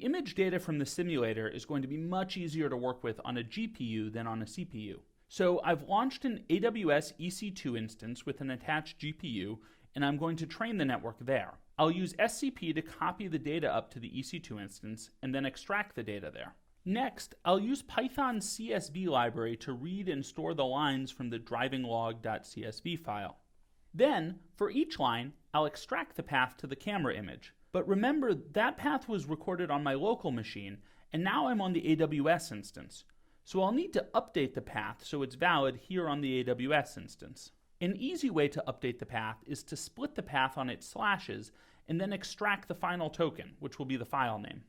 the image data from the simulator is going to be much easier to work with on a GPU than on a CPU. So I've launched an AWS EC2 instance with an attached GPU, and I'm going to train the network there. I'll use SCP to copy the data up to the EC2 instance and then extract the data there. Next, I'll use Python's CSV library to read and store the lines from the drivinglog.csv file. Then, for each line, I'll extract the path to the camera image. But remember, that path was recorded on my local machine, and now I'm on the AWS instance. So I'll need to update the path so it's valid here on the AWS instance. An easy way to update the path is to split the path on its slashes and then extract the final token, which will be the file name.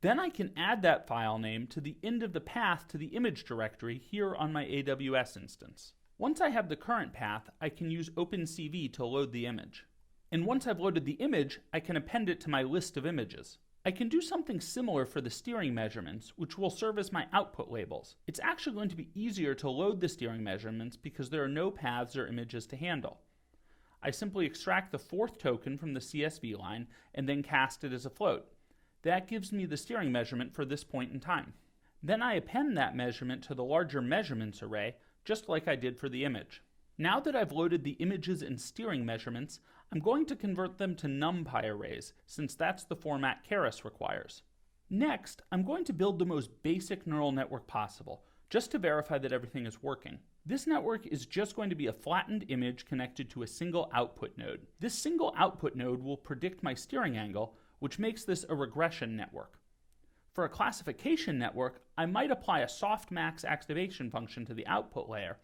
Then I can add that file name to the end of the path to the image directory here on my AWS instance. Once I have the current path, I can use OpenCV to load the image. And once I've loaded the image, I can append it to my list of images. I can do something similar for the steering measurements, which will serve as my output labels. It's actually going to be easier to load the steering measurements because there are no paths or images to handle. I simply extract the fourth token from the CSV line and then cast it as a float. That gives me the steering measurement for this point in time. Then I append that measurement to the larger measurements array, just like I did for the image. Now that I've loaded the images and steering measurements, I'm going to convert them to NumPy arrays, since that's the format Keras requires. Next, I'm going to build the most basic neural network possible, just to verify that everything is working. This network is just going to be a flattened image connected to a single output node. This single output node will predict my steering angle, which makes this a regression network. For a classification network, I might apply a softmax activation function to the output layer,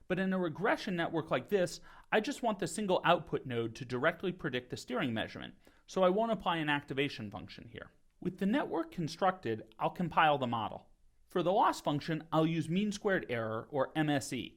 but in a regression network like this, I just want the single output node to directly predict the steering measurement, so I won't apply an activation function here. With the network constructed, I'll compile the model. For the loss function, I'll use mean squared error, or MSE.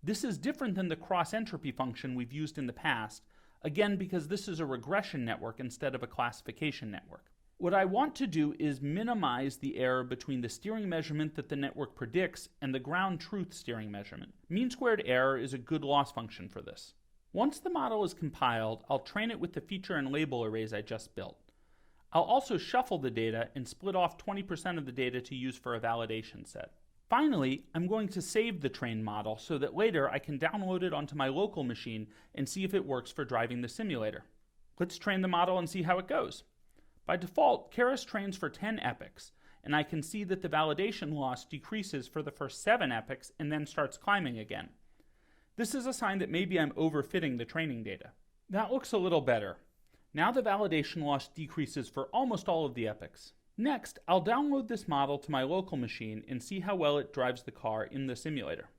This is different than the cross-entropy function we've used in the past, again because this is a regression network instead of a classification network. What I want to do is minimize the error between the steering measurement that the network predicts and the ground truth steering measurement. Mean squared error is a good loss function for this. Once the model is compiled, I'll train it with the feature and label arrays I just built. I'll also shuffle the data and split off 20% of the data to use for a validation set. Finally, I'm going to save the trained model so that later I can download it onto my local machine and see if it works for driving the simulator. Let's train the model and see how it goes. By default, Keras trains for 10 epochs, and I can see that the validation loss decreases for the first 7 epochs and then starts climbing again. This is a sign that maybe I'm overfitting the training data. That looks a little better. Now the validation loss decreases for almost all of the epochs. Next, I'll download this model to my local machine and see how well it drives the car in the simulator.